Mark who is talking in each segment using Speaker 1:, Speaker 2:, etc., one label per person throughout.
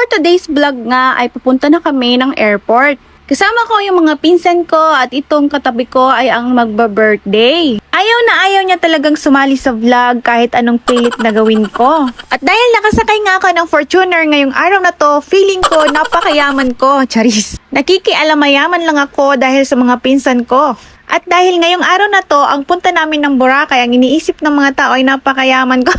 Speaker 1: for today's vlog nga ay pupunta na kami ng airport. Kasama ko yung mga pinsan ko at itong katabi ko ay ang magba-birthday. Ayaw na ayaw niya talagang sumali sa vlog kahit anong pilit na gawin ko. At dahil nakasakay nga ako ng Fortuner ngayong araw na to, feeling ko napakayaman ko. Charis. Nakikialamayaman lang ako dahil sa mga pinsan ko. At dahil ngayong araw na to, ang punta namin ng Boracay, ang iniisip ng mga tao ay napakayaman ko.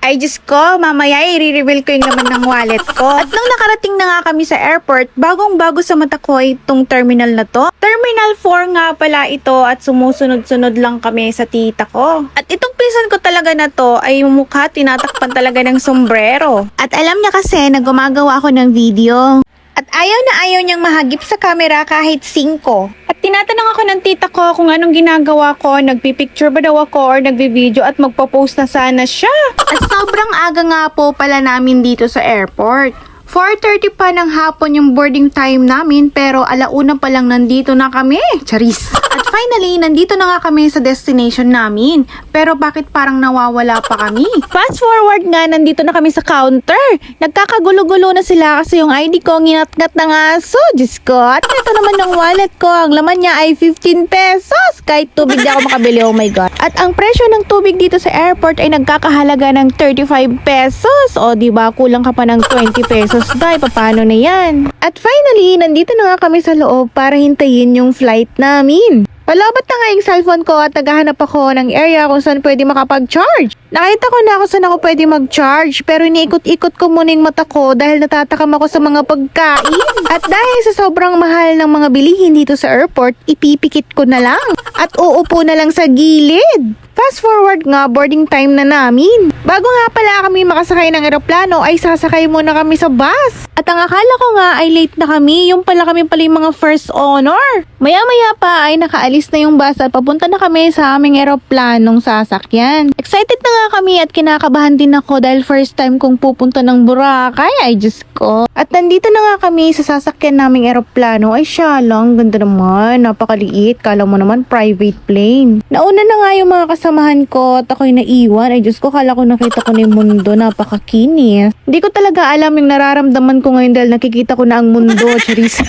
Speaker 1: Ay Diyos ko, mamaya i-reveal ko yung laman ng wallet ko. At nung nakarating na nga kami sa airport, bagong-bago sa mata ko itong terminal na to. Terminal 4 nga pala ito at sumusunod-sunod lang kami sa tita ko. At itong pinsan ko talaga na to ay mukha tinatakpan talaga ng sombrero. At alam niya kasi na gumagawa ako ng video. At ayaw na ayaw niyang mahagip sa camera kahit 5. At tinatanong ako ng tita ko kung anong ginagawa ko, nagpipicture ba daw ako or nagbi-video at magpo-post na sana siya. At sobrang aga nga po pala namin dito sa airport. 4:30 pa ng hapon yung boarding time namin pero alauna pa lang nandito na kami. Charis. At finally, nandito na nga kami sa destination namin. Pero bakit parang nawawala pa kami? Fast forward nga, nandito na kami sa counter. Nagkakagulo-gulo na sila kasi yung ID ko nginat-ngat ng aso. Diyos ko. At ito naman ng wallet ko. Ang laman niya ay 15 pesos. Kahit tubig di ako makabili. Oh my God. At ang presyo ng tubig dito sa airport ay nagkakahalaga ng 35 pesos. O diba, kulang ka pa ng 20 pesos. Day, paano na yan? At finally, nandito na nga kami sa loob para hintayin yung flight namin. Palabot na nga yung cellphone ko at naghahanap ako ng area kung saan pwede makapag-charge. Nakita ko na kung saan ako pwede mag-charge pero iniikot-ikot ko muna yung mata ko dahil natatakam ako sa mga pagkain. At dahil sa sobrang mahal ng mga bilihin dito sa airport, ipipikit ko na lang at uupo na lang sa gilid. Fast forward nga, boarding time na namin. Bago nga pala kami makasakay ng eroplano ay sasakay muna kami sa bus. At ang akala ko nga ay late na kami, yung pala kami pala yung mga first honor. Maya-maya pa ay nakaalis na yung bus at papunta na kami sa aming eroplanong sasakyan. Excited na nga kami at kinakabahan din ako dahil first time kong pupunta ng Boracay. Ay Diyos ko. At nandito na nga kami sa sasakyan naming eroplano. Ay siya lang, ganda naman, napakaliit. Kala mo naman private plane. Nauna na nga yung mga kasamahan ko at ako'y naiwan. Ay Diyos ko, kala ko nakita ko na yung mundo. Napakakinis. Hindi ko talaga alam yung nararamdaman ko ngayon dahil nakikita ko na ang mundo. Charis.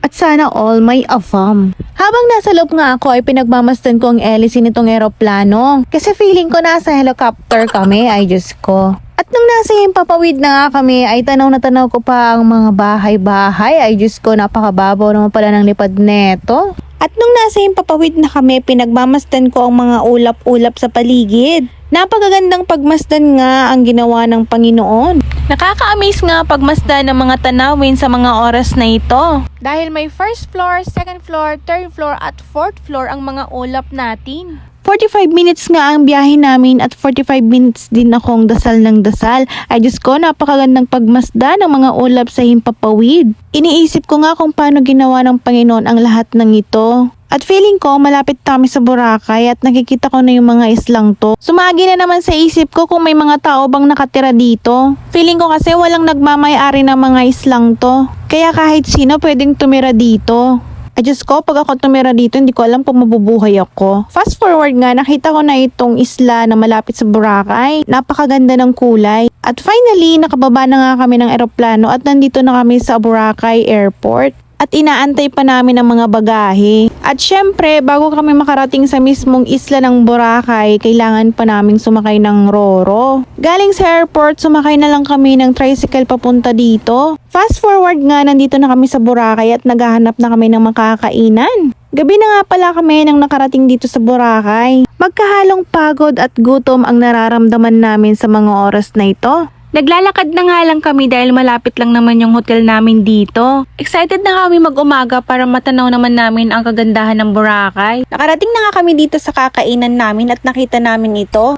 Speaker 1: At sana all may afam. Habang nasa loob nga ako ay pinagmamasdan ko ang hélice nitong eroplano. Kasi feeling ko nasa helicopter kami. Ay Diyos ko. At nung nasa Himpapawid na nga kami ay tanaw na tanaw ko pa ang mga bahay-bahay. Ay Diyos ko, napakababaw naman pala ng lipad neto. At nung nasa Himpapawid na kami, pinagmamasdan ko ang mga ulap-ulap sa paligid. Napakagandang pagmasdan nga ang ginawa ng Panginoon. Nakaka-amaze nga pagmasdan ng mga tanawin sa mga oras na ito. Dahil may first floor, second floor, third floor at fourth floor ang mga ulap natin. 45 minutes nga ang biyahe namin at 45 minutes din akong dasal ng dasal. Ay Diyos ko, napakagandang pagmasdan ng mga ulap sa Himpapawid. Iniisip ko nga kung paano ginawa ng Panginoon ang lahat ng ito. At feeling ko, malapit kami sa Boracay at nakikita ko na yung mga islang to. Sumagi na naman sa isip ko kung may mga tao bang nakatira dito. Feeling ko kasi walang nagmamay-ari ng mga islang to. Kaya kahit sino pwedeng tumira dito. Ay Diyos ko, pag ako tumira dito, hindi ko alam kung mabubuhay ako. Fast forward nga, nakita ko na itong isla na malapit sa Boracay. Napakaganda ng kulay. At finally, nakababa na nga kami ng eroplano at nandito na kami sa Boracay Airport. At inaantay pa namin ang mga bagahe. At syempre, bago kami makarating sa mismong isla ng Boracay, kailangan pa naming sumakay ng Roro. Galing sa airport, sumakay na lang kami ng tricycle papunta dito. Fast forward nga, nandito na kami sa Boracay at naghahanap na kami ng makakainan. Gabi na nga pala kami nang nakarating dito sa Boracay. Magkahalong pagod at gutom ang nararamdaman namin sa mga oras na ito. Naglalakad na nga lang kami dahil malapit lang naman yung hotel namin dito. Excited na kami mag-umaga para matanaw naman namin ang kagandahan ng Boracay. Nakarating na nga kami dito sa kakainan namin at nakita namin ito.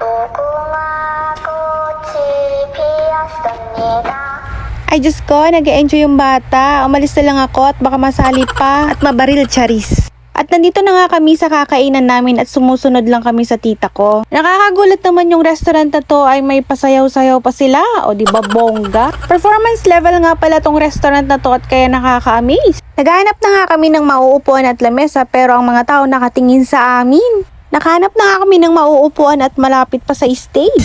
Speaker 1: Ay Diyos ko, nag-enjoy yung bata. Umalis na lang ako at baka masali pa at mabaril, Charis. At nandito na nga kami sa kakainan namin at sumusunod lang kami sa tita ko. Nakakagulat naman yung restaurant na to ay may pasayaw-sayaw pa sila. O diba bongga? Performance level nga pala tong restaurant na to at kaya nakaka-amaze. Naghahanap na nga kami ng mauupuan at lamesa pero ang mga tao nakatingin sa amin. Nakahanap na nga kami ng mauupuan at malapit pa sa stage.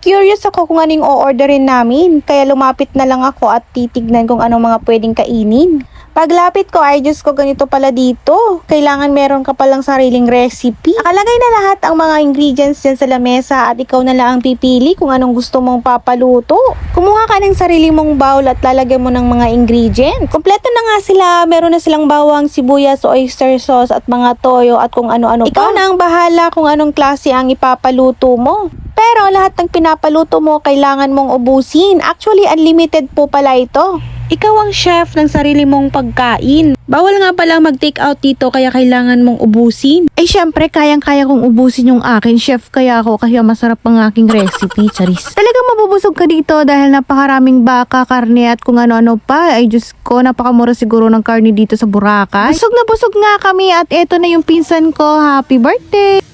Speaker 1: curious ako kung anong o-orderin namin. Kaya lumapit na lang ako at titignan kung anong mga pwedeng kainin. Paglapit ko, ay Diyos ko, ganito pala dito. Kailangan meron ka palang sariling recipe. Nakalagay na lahat ang mga ingredients dyan sa lamesa at ikaw na lang ang pipili kung anong gusto mong papaluto. Kumuha ka ng sarili mong bowl at lalagyan mo ng mga ingredients. Kompleto na nga sila. Meron na silang bawang, sibuyas, oyster sauce at mga toyo at kung ano-ano pa. Ikaw na ang bahala kung anong klase ang ipapaluto mo. Pero lahat ng pinapaluto mo, kailangan mong ubusin. Actually, unlimited po pala ito. Ikaw ang chef ng sarili mong pagkain. Bawal nga pala mag-take out dito kaya kailangan mong ubusin. Eh syempre, kayang-kaya kong ubusin yung akin. Chef kaya ako kaya masarap ang aking recipe, charis. Talagang mabubusog ka dito dahil napakaraming baka, karne at kung ano-ano pa. Ay Diyos ko, napakamura siguro ng karne dito sa Boracay. Busog na busog nga kami at eto na yung pinsan ko. Happy birthday!